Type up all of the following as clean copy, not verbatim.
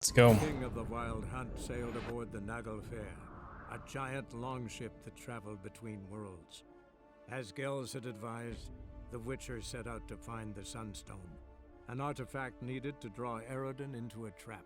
Let's go. The king of the Wild Hunt sailed aboard the Naglfair, a giant longship that traveled between worlds. As Gels had advised, the Witcher set out to find the Sunstone, an artifact needed to draw Eredin into a trap.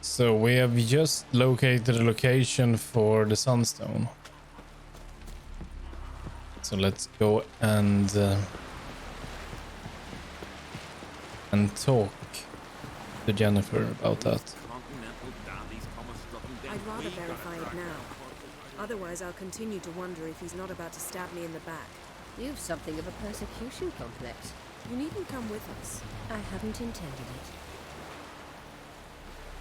So we have just located a location for the Sunstone. So let's go and talk to Jennifer about that. I'd rather verify it now. Otherwise, I'll continue to wonder if he's not about to stab me in the back. You've something of a persecution complex. You needn't come with us. I hadn't intended it.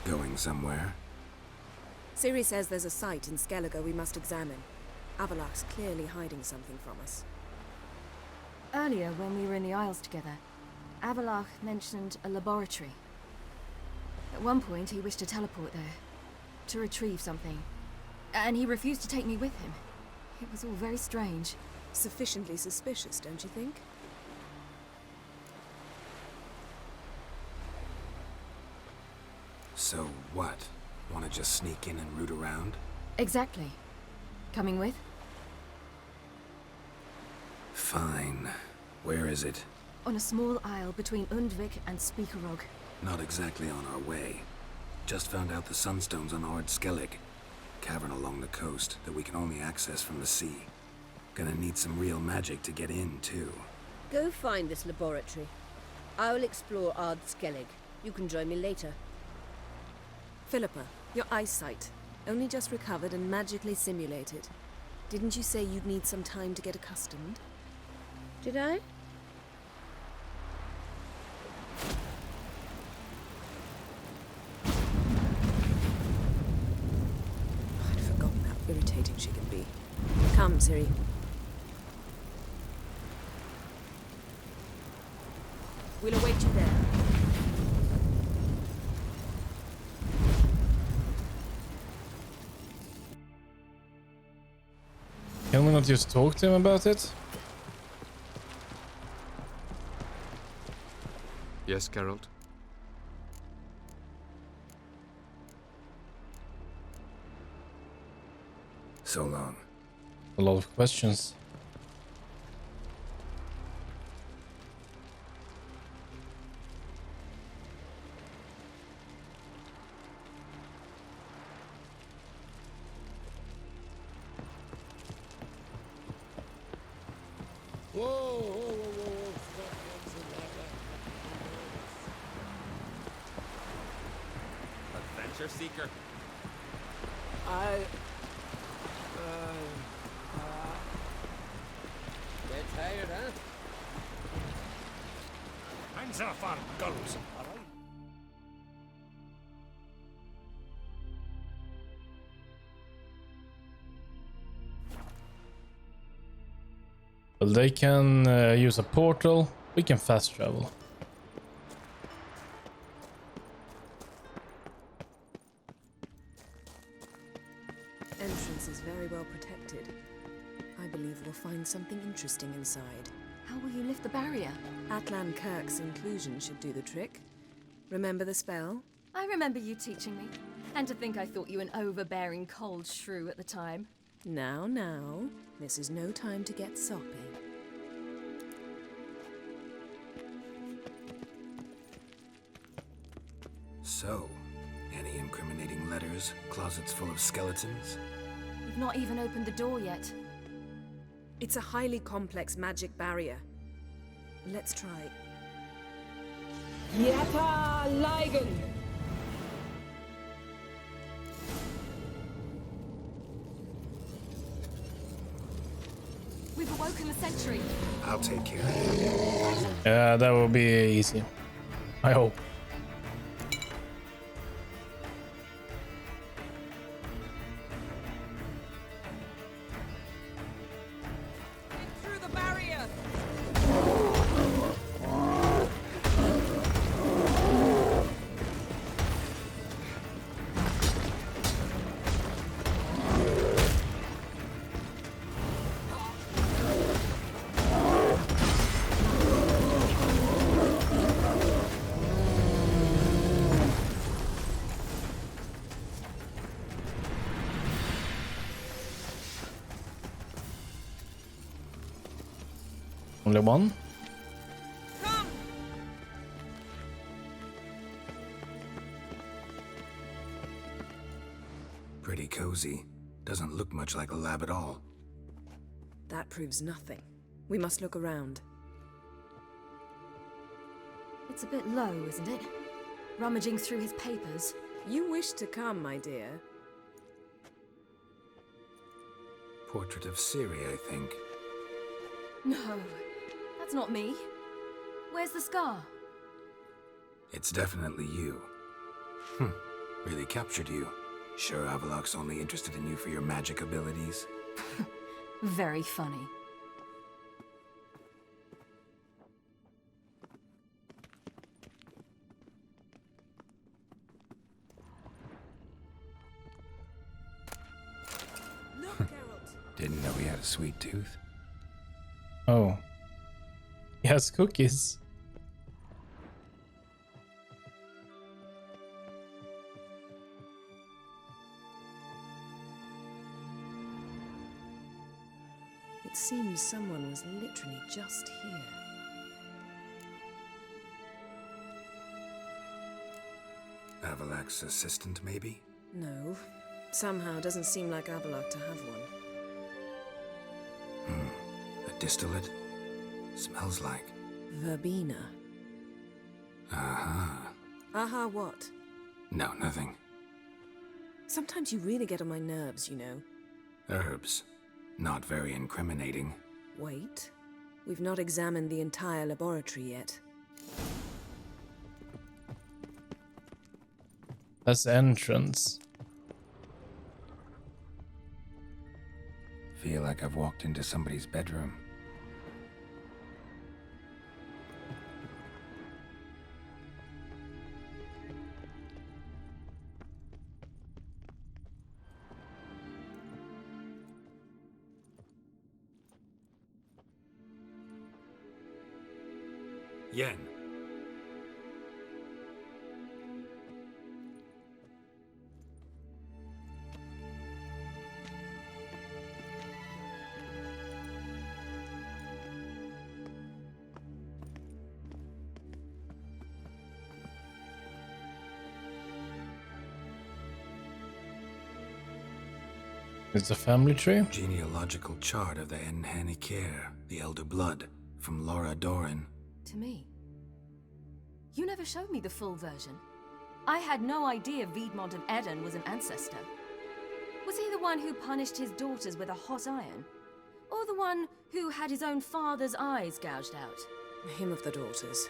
Going somewhere? Ciri says there's a site in Skellige we must examine. Avalach's clearly hiding something from us. Earlier, when we were in the Isles together, Avalach mentioned a laboratory. At one point, he wished to teleport there, to retrieve something. And he refused to take me with him. It was all very strange. Sufficiently suspicious, don't you think? So what? Want to just sneak in and root around? Exactly. Coming with? Fine. Where is it? On a small isle between Undvik and Speakerog. Not exactly on our way. Just found out the Sunstone's on Ard Skellig. Cavern along the coast that we can only access from the sea. Gonna need some real magic to get in, too. Go find this laboratory. I will explore Ard Skellig. You can join me later. Philippa, your eyesight. Only just recovered and magically simulated. Didn't you say you'd need some time to get accustomed? Did I? I'd forgotten how irritating she can be. Come, Ciri. We'll await you there. Can we not just talk to him about it? Yes, Geralt? So long. A lot of questions. Adventure seeker. Get tired, huh? Answer for guns, alright? Well, they can use a portal. We can fast travel. Entrance is very well protected. I believe we'll find something interesting inside. How will you lift the barrier? Atlan Kirk's inclusion should do the trick. Remember the spell? I remember you teaching me. And to think I thought you an overbearing cold shrew at the time. Now, now. This is no time to get soppy. So, any incriminating letters? Closets full of skeletons? We've not even opened the door yet. It's a highly complex magic barrier. Let's try. Yata Ligen! We've awoken the sentry. I'll take care of it. Yeah, that will be easy. I hope. Through the barrier! Only one? Come! Pretty cozy. Doesn't look much like a lab at all. That proves nothing. We must look around. It's a bit low, isn't it? Rummaging through his papers. You wish to come, my dear. Portrait of Ciri, I think. No, that's not me. Where's the scar? It's definitely you. Really captured you. Sure Avalok's only interested in you for your magic abilities? Very funny. Look, Geralt. Didn't know he had a sweet tooth. Oh. He has cookies. It seems someone was literally just here. Avalok's assistant, maybe? No. Somehow doesn't seem like Avalok to have one. A distillate? Smells like. Verbena. Aha. Aha, what? No, nothing. Sometimes you really get on my nerves, you know. Herbs. Not very incriminating. Wait. We've not examined the entire laboratory yet. That's the entrance. Feel like I've walked into somebody's bedroom. Yen. It's a family tree. Genealogical chart of the Enhanikir, the Elder Blood, from Laura Doran. To me. You never showed me the full version. I had no idea Viedmont of Eden was an ancestor. Was he the one who punished his daughters with a hot iron? Or the one who had his own father's eyes gouged out? Him of the daughters.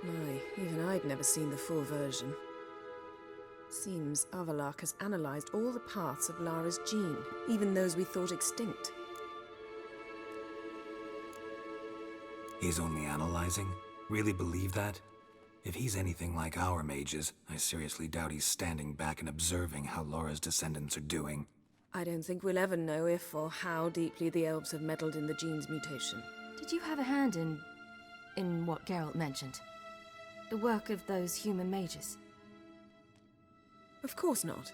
My, even I'd never seen the full version. Seems Avalok has analyzed all the parts of Lara's gene, even those we thought extinct. He's only analyzing? Really believe that? If he's anything like our mages, I seriously doubt he's standing back and observing how Laura's descendants are doing. I don't think we'll ever know if or how deeply the elves have meddled in the gene's mutation. Did you have a hand in what Geralt mentioned? The work of those human mages? Of course not.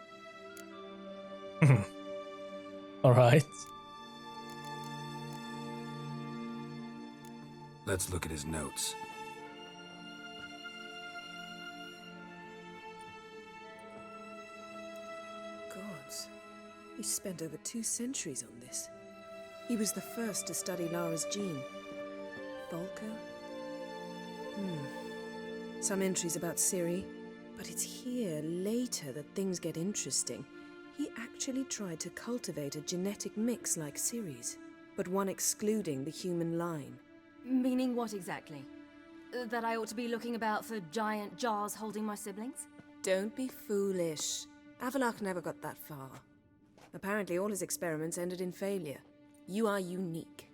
Alright. Let's look at his notes. Gods. He spent over 2 centuries on this. He was the first to study Lara's gene. Volker? Some entries about Ciri, but it's here, later, that things get interesting. He actually tried to cultivate a genetic mix like Ciri's, but one excluding the human line. Meaning what exactly? That I ought to be looking about for giant jars holding my siblings? Don't be foolish. Avalok never got that far. Apparently all his experiments ended in failure. You are unique.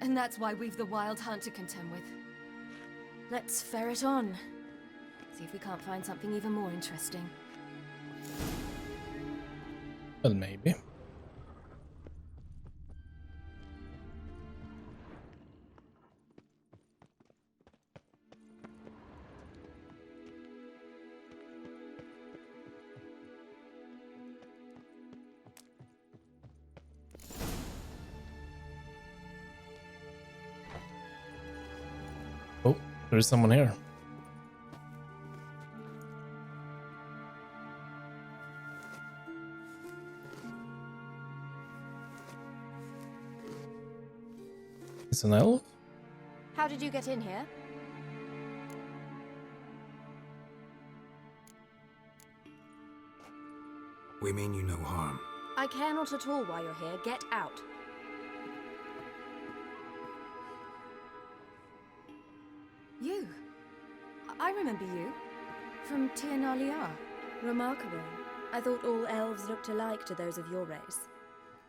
And that's why we've the Wild Hunt to contend with. Let's ferret on. See if we can't find something even more interesting. Well, maybe. Oh, there is someone here. It's an elf? How did you get in here? We mean you no harm. I care not at all why you're here. Get out. You. I remember you. From Tir Nalia. Remarkable. I thought all elves looked alike to those of your race.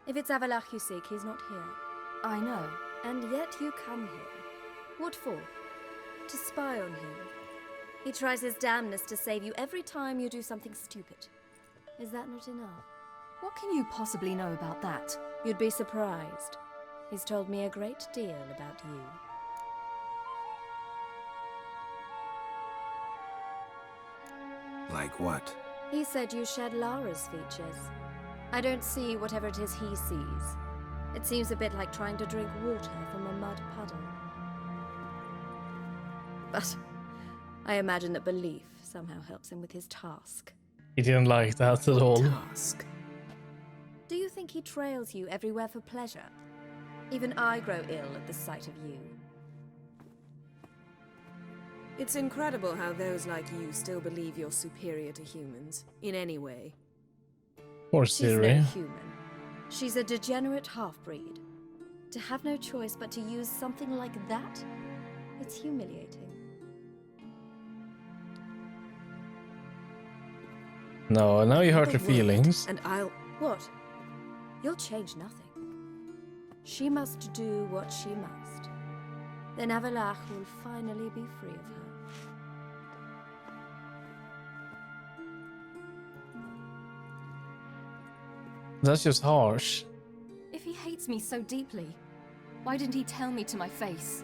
If it's Avalach you seek, he's not here. I know. And yet you come here. What for? To spy on him. He tries his damnedest to save you every time you do something stupid. Is that not enough? What can you possibly know about that? You'd be surprised. He's told me a great deal about you. Like what? He said you shared Lara's features. I don't see whatever it is he sees. It seems a bit like trying to drink water from a mud puddle. But I imagine that belief somehow helps him with his task. He didn't like that at all. Task. Do you think he trails you everywhere for pleasure? Even I grow ill at the sight of you. It's incredible how those like you still believe you're superior to humans, in any way. Poor She's Siri. no human. She's a degenerate half-breed. To have no choice but to use something like that, it's humiliating. No, now you hurt The her world, feelings. And I'll... What? You'll change nothing. She must do what she must. Then Avalach will finally be free of her. That's just harsh. If he hates me so deeply, why didn't he tell me to my face?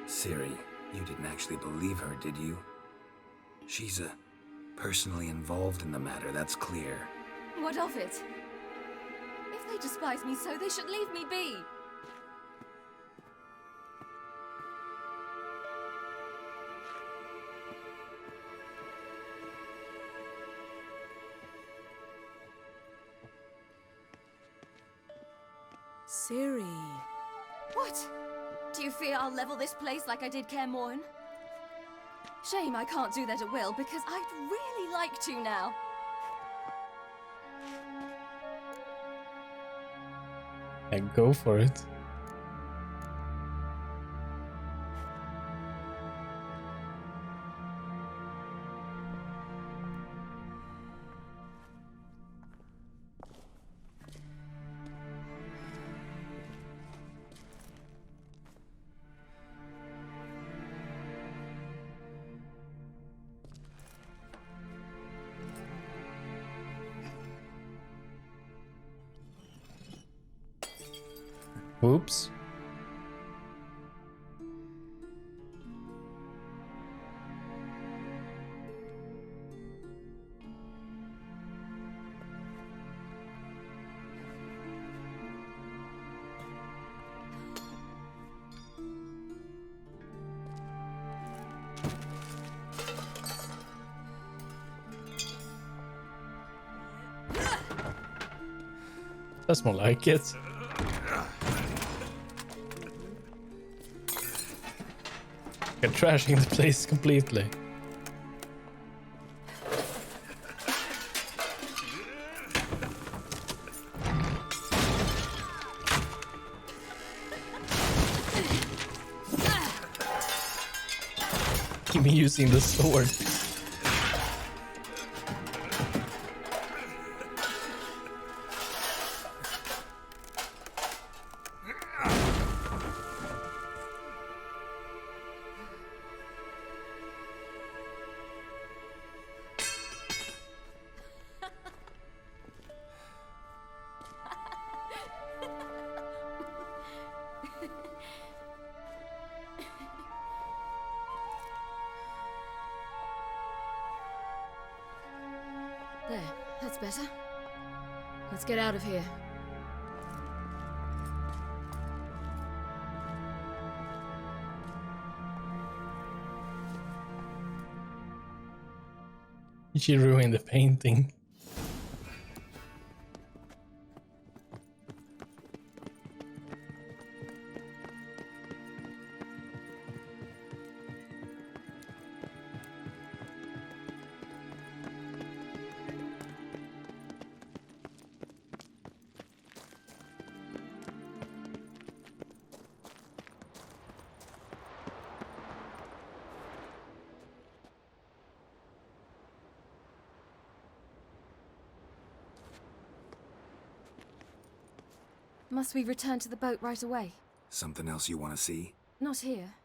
Siri, you didn't actually believe her, did you? She's personally involved in the matter, that's clear. What of it? If they despise me so, they should leave me be. Siri. What? Do you fear I'll level this place like I did Kaer Morhen? Shame I can't do that at will, because I'd really like to now. And go for it. Whoops. That's more like it. You're trashing the place completely. even using the sword. There, that's better. Let's get out of here. She ruined the painting. Must we return to the boat right away? Something else you want to see? Not here.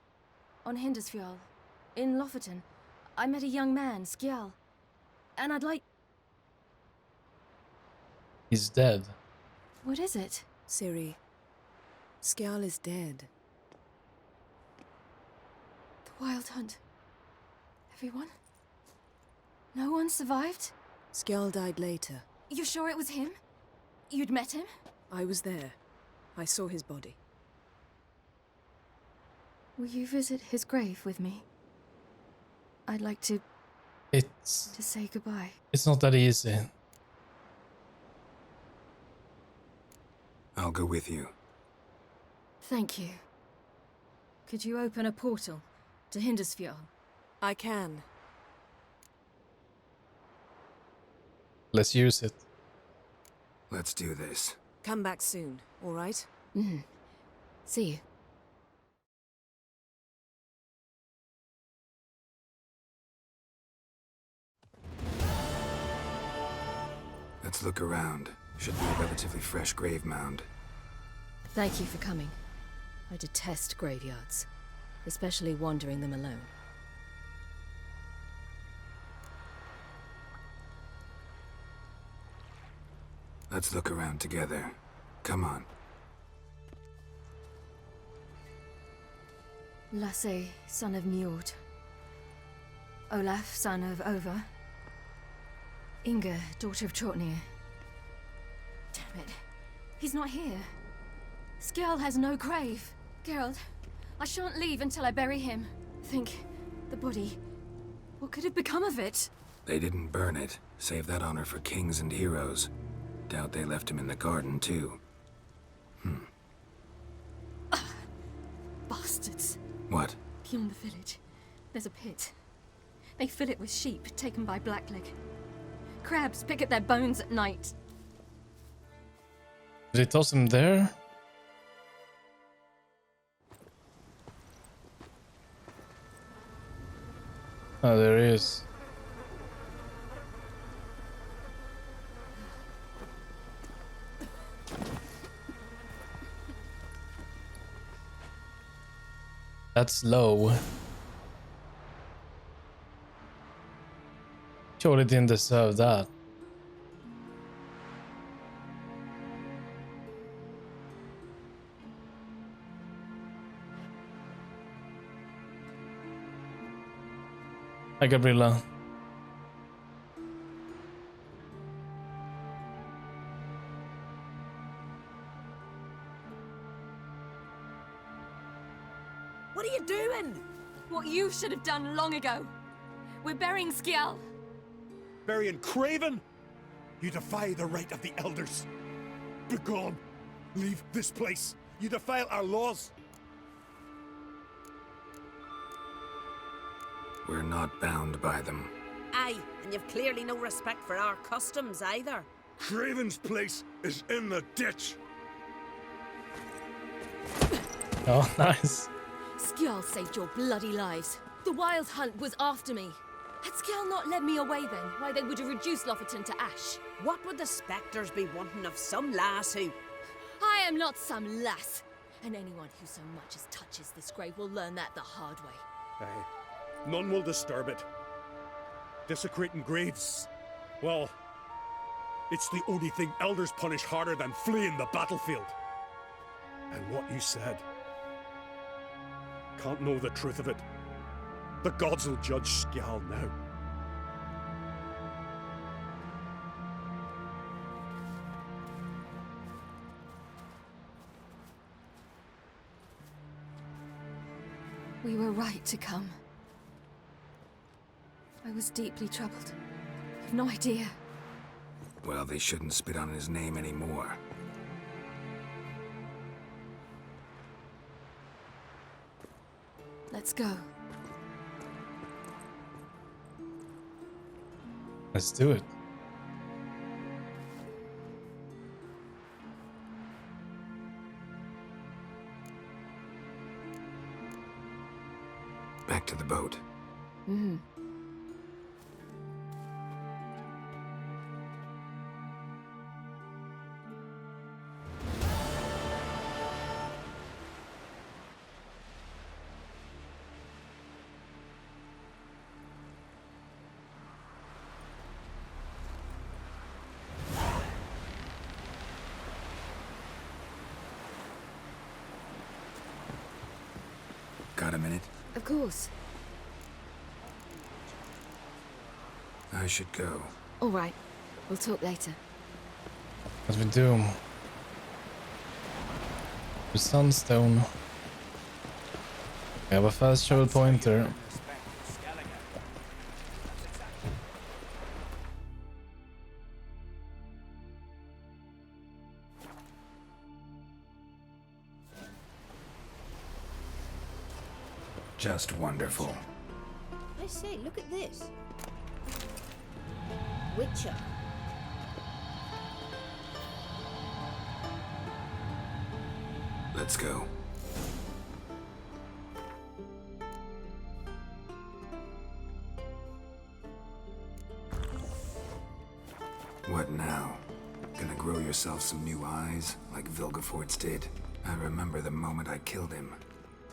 On Hindersfjall. In Lofoten. I met a young man, Skjal. And I'd like... He's dead. What is it? Ciri, Skjal is dead. The Wild Hunt. Everyone? No one survived? Skjal died later. You sure it was him? You'd met him? I was there. I saw his body. Will you visit his grave with me? I'd like to say goodbye. It's not that easy. I'll go with you. Thank you. Could you open a portal to Hindersfjall? I can. Let's use it. Let's do this. Come back soon, all right? Mm-hmm. See you. Let's look around. Should be a relatively fresh grave mound. Thank you for coming. I detest graveyards, especially wandering them alone. Let's look around together. Come on. Lasse, son of Njord. Olaf, son of Over. Inga, daughter of Trotnir. Damn it. He's not here. Skjal has no grave. Geralt, I shan't leave until I bury him. Think, the body. What could have become of it? They didn't burn it. Save that honor for kings and heroes. Doubt they left him in the garden, too. Bastards. What? Beyond the village, there's a pit. They fill it with sheep taken by Blackleg. Crabs pick at their bones at night. Did they toss him there? Oh, there he is. That's low. Surely didn't deserve that. Hi, Gabriella. What are you doing? What you should have done long ago. We're burying Skjal. Burying Craven? You defy the right of the elders. Begone. Leave this place. You defile our laws. We're not bound by them. Aye, and you've clearly no respect for our customs either. Craven's place is in the ditch. Oh, nice. Skjal saved your bloody lives. The Wild Hunt was after me. Had Skjall not led me away then, why they would have reduced Lofoten to ash. What would the spectres be wanting of some lass who... I am not some lass, and anyone who so much as touches this grave will learn that the hard way. Aye. None will disturb it. Desecrating graves, well, it's the only thing elders punish harder than fleeing the battlefield. And what you said, can't know the truth of it. The gods will judge Skjall now. We were right to come. I was deeply troubled. You've no idea. Well, they shouldn't spit on his name anymore. Let's go. Let's do it. Back to the boat. Mm-hmm. Got a minute? Of course. I should go. All right. We'll talk later. As we do. The Sunstone. We have a fast travel pointer. Just wonderful. I say, look at this. Witcher. Let's go. What now? Gonna grow yourself some new eyes, like Vilgefortz did? I remember the moment I killed him.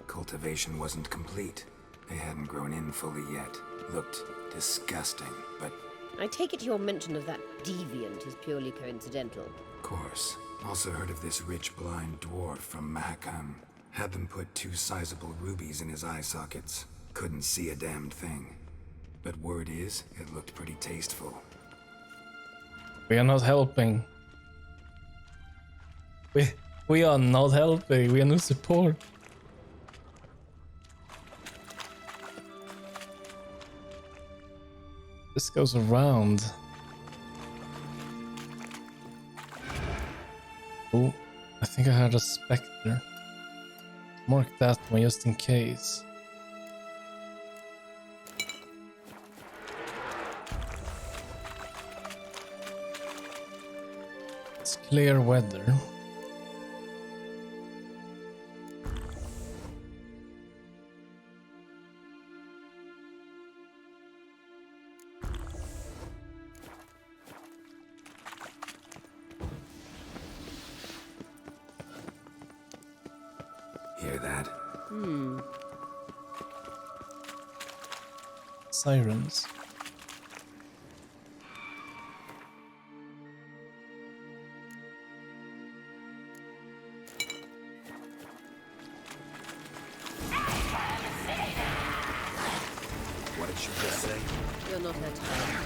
Cultivation wasn't complete. They hadn't grown in fully yet. Looked disgusting, but... I take it your mention of that deviant is purely coincidental. Of course. Also heard of this rich blind dwarf from Mahakam. Had them put 2 sizable rubies in his eye sockets. Couldn't see a damned thing. But word is, it looked pretty tasteful. We are not helping. We are not helping. We are no support. This goes around. Oh, I think I had a spectre. Mark that one just in case. It's clear weather. Hear that? Sirens. What did she just say? You're not her type.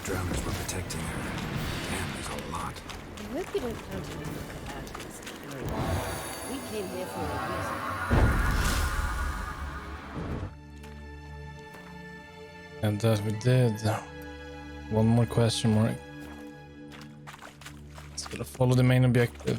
Drowners were protecting her. Damn, there's a lot. I hope you don't plan to look at this. We came here for a reason. And that we did. One more question mark. Let's gotta follow the main objective.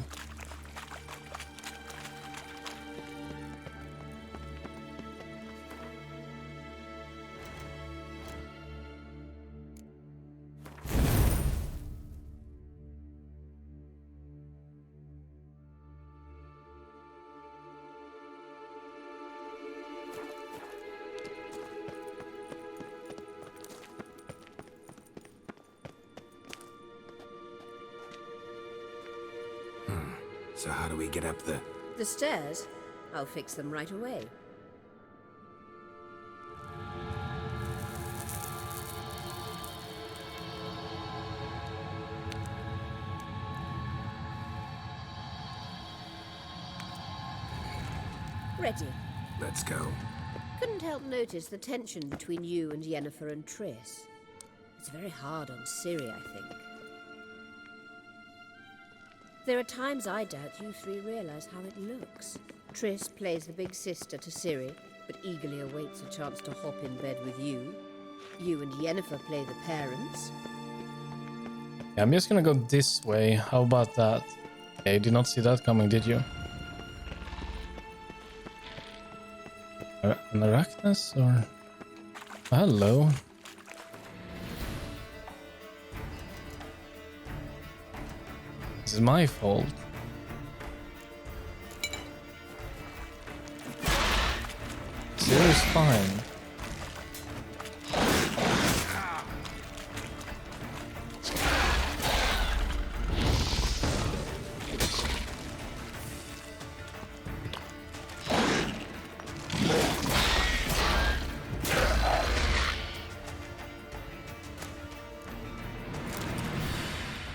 So how do we get up the... The stairs? I'll fix them right away. Ready. Let's go. Couldn't help notice the tension between you and Yennefer and Triss. It's very hard on Ciri, I think. There are times I doubt you three realize how it looks. Triss plays the big sister to Ciri, but eagerly awaits a chance to hop in bed with you. You and Yennefer play the parents. Yeah, I'm just gonna go this way. How about that? Yeah, you did not see that coming, did you? An Arachnus or... Hello. This is my fault. Ciri's fine.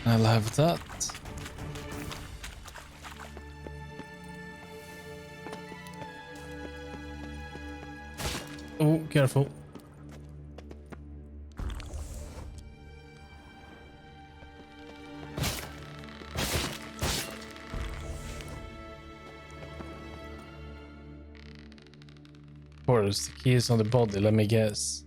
I'll have that. Oh, careful. Of course, the key is on the body, let me guess.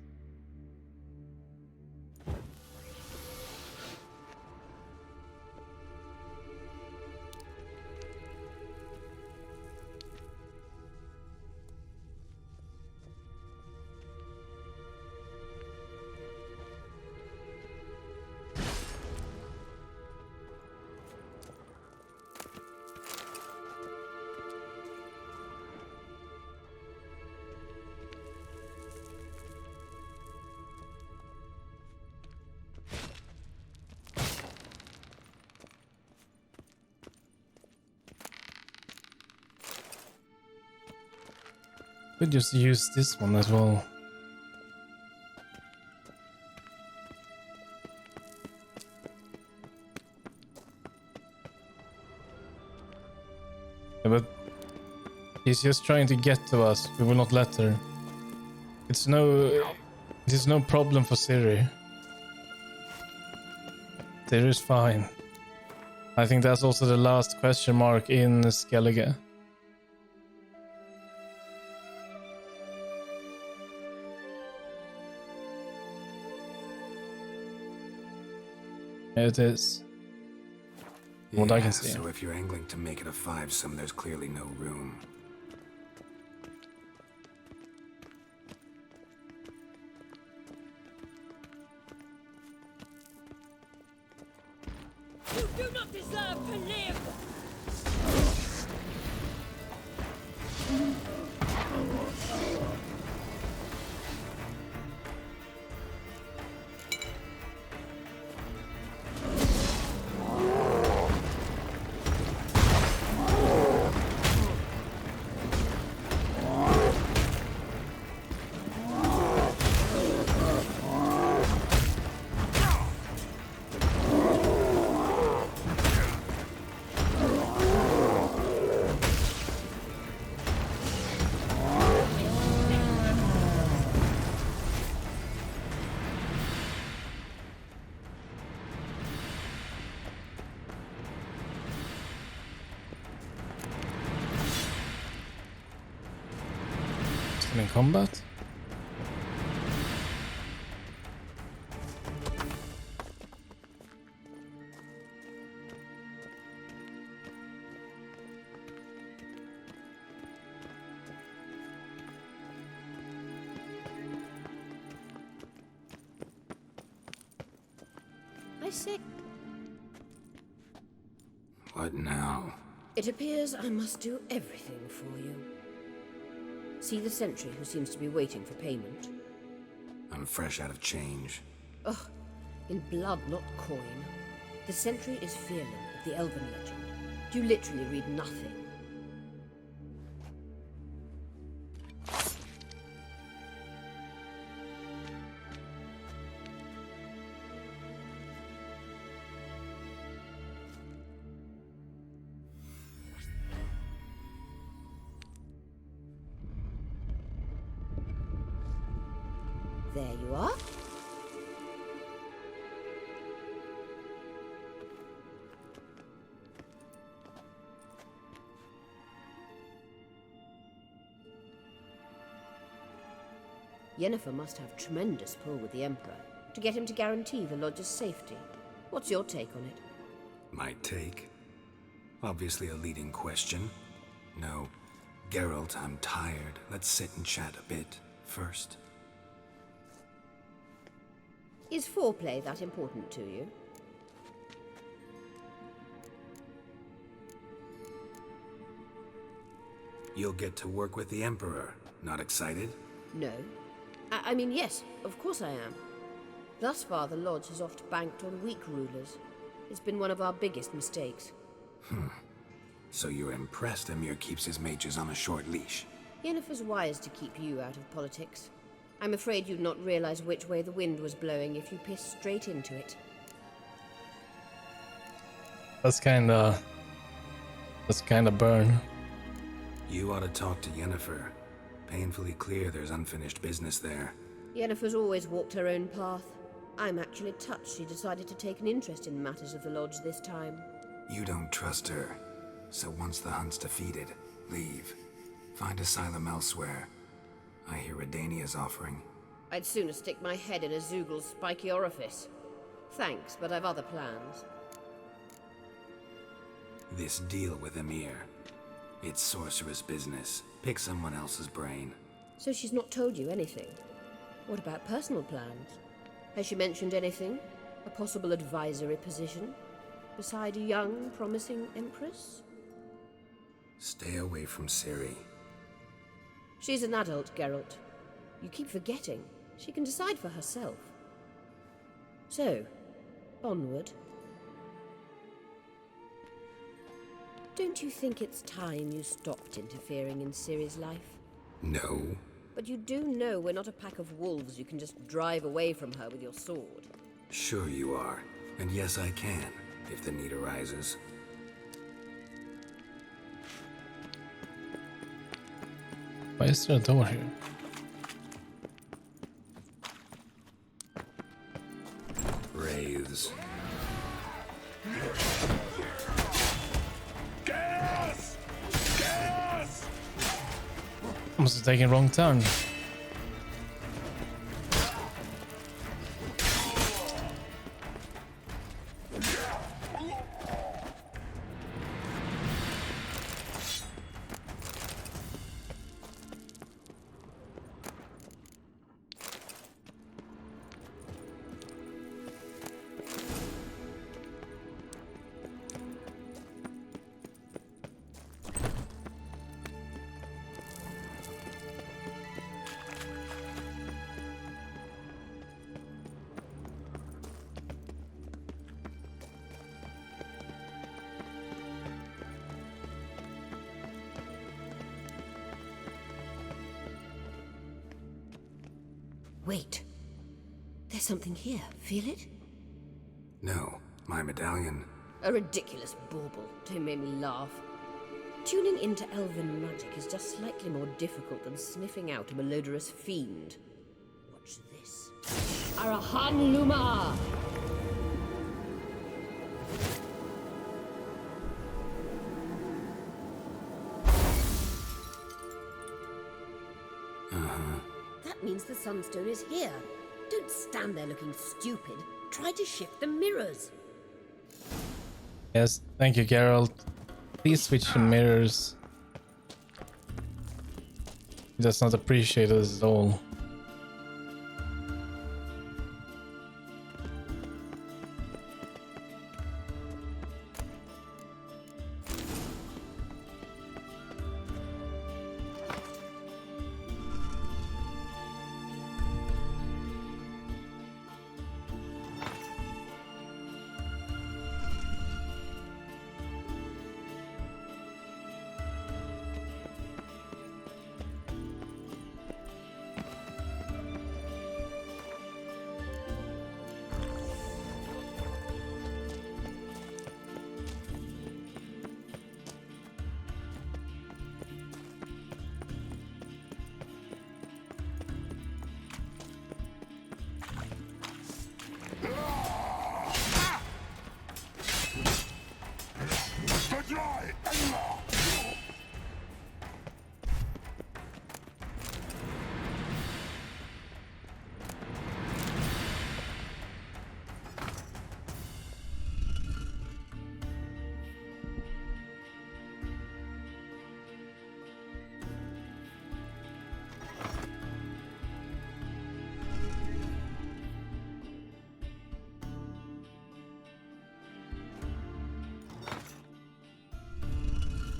Could just use this one as well. Yeah, but he's just trying to get to us. We will not let her. It is no problem for Ciri. Ciri is fine. I think that's also the last question mark in Skellige. It is. What I can see. So if you're angling to make it a 5-some, there's clearly no room. You do not deserve to live! In combat? I say, What now? it appears I must do everything for you. See the sentry who seems to be waiting for payment? I'm fresh out of change. Ugh, in blood, not coin. The sentry is Fearlin of the Elven legend. You literally read nothing. There you are. Yennefer must have tremendous pull with the Emperor to get him to guarantee the Lodge's safety. What's your take on it? My take? Obviously a leading question. No. Geralt, I'm tired. Let's sit and chat a bit first. Is foreplay that important to you? You'll get to work with the Emperor. Not excited? No. I mean, yes, of course I am. Thus far, the Lodge has oft banked on weak rulers. It's been one of our biggest mistakes. So you're impressed Emir keeps his mages on a short leash? Yennefer's wise to keep you out of politics. I'm afraid you'd not realize which way the wind was blowing if you pissed straight into it. That's kinda burn. You ought to talk to Yennefer. Painfully clear there's unfinished business there. Yennefer's always walked her own path. I'm actually touched she decided to take an interest in matters of the Lodge this time. You don't trust her. So once the hunt's defeated, leave. Find asylum elsewhere. I hear Redania's offering. I'd sooner stick my head in a Zoogl's spiky orifice. Thanks, but I've other plans. This deal with Emir. It's sorceress business. Pick someone else's brain. So she's not told you anything? What about personal plans? Has she mentioned anything? A possible advisory position? Beside a young, promising empress? Stay away from Ciri. She's an adult, Geralt. You keep forgetting. She can decide for herself. So, onward. Don't you think it's time you stopped interfering in Ciri's life? No. But you do know we're not a pack of wolves you can just drive away from her with your sword. Sure you are. And yes, I can, if the need arises. Why is there a door here? Wraiths. Gas! Gas! I must have taken wrong turn. Wait. There's something here. Feel it? No, my medallion. A ridiculous bauble. Don't make me laugh. Tuning into elven magic is just slightly more difficult than sniffing out a malodorous fiend. Watch this. Arahan. That means the Sunstone is here. Don't stand there looking stupid. Try to shift the mirrors. Yes, thank you, Geralt. Please switch the mirrors. He does not appreciate us at all.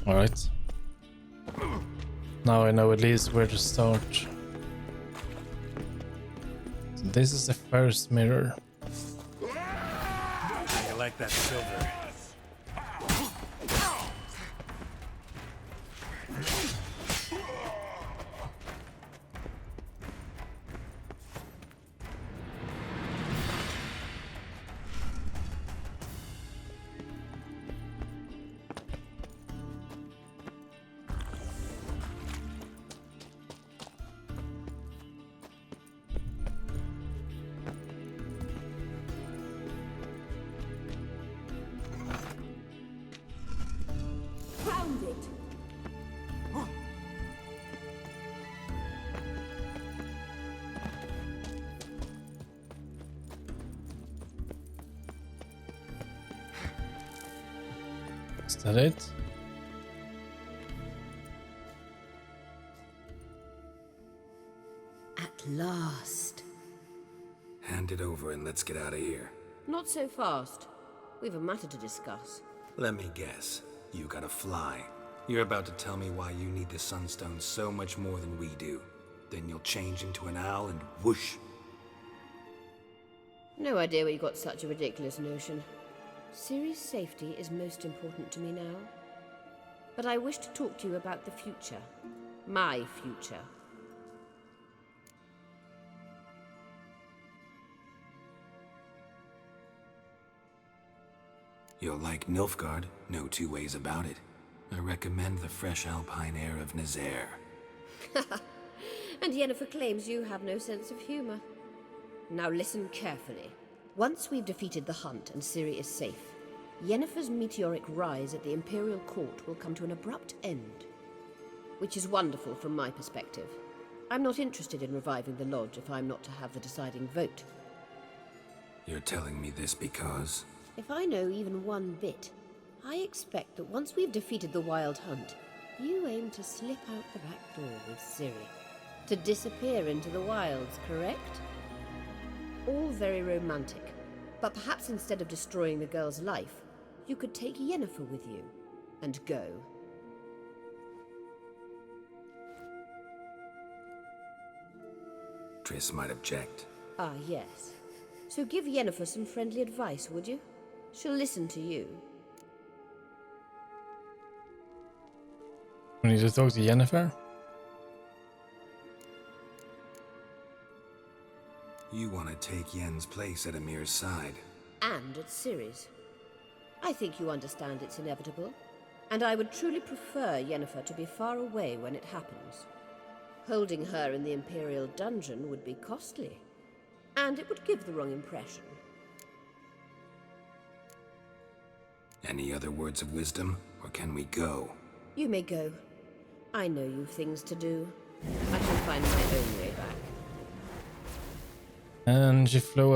Alright. Now I know at least where to start. So this is the first mirror. You like that silver? Found it! Is that it? At last. Hand it over and let's get out of here. Not so fast. We've a matter to discuss. Let me guess. You gotta fly. You're about to tell me why you need the Sunstone so much more than we do. Then you'll change into an owl and whoosh. No idea where you got such a ridiculous notion. Ciri's safety is most important to me now. But I wish to talk to you about the future. My future. You'll like Nilfgaard, no two ways about it. I recommend the fresh alpine air of Nazaire. And Yennefer claims you have no sense of humor. Now listen carefully. Once we've defeated the hunt and Ciri is safe, Yennefer's meteoric rise at the Imperial Court will come to an abrupt end. Which is wonderful from my perspective. I'm not interested in reviving the Lodge if I'm not to have the deciding vote. You're telling me this because... If I know even one bit, I expect that once we've defeated the Wild Hunt, you aim to slip out the back door with Ciri. To disappear into the wilds, correct? All very romantic, but perhaps instead of destroying the girl's life, you could take Yennefer with you, and go. Triss might object. Ah, yes. So give Yennefer some friendly advice, would you? She'll listen to you. We need to talk to Yennefer? You want to take Yen's place at Amir's side. And at Ciri's. I think you understand it's inevitable, and I would truly prefer Yennefer to be far away when it happens. Holding her in the Imperial dungeon would be costly, and it would give the wrong impression. Any other words of wisdom, or can we go? You may go. I know you've things to do. I shall find my own way back. And she flew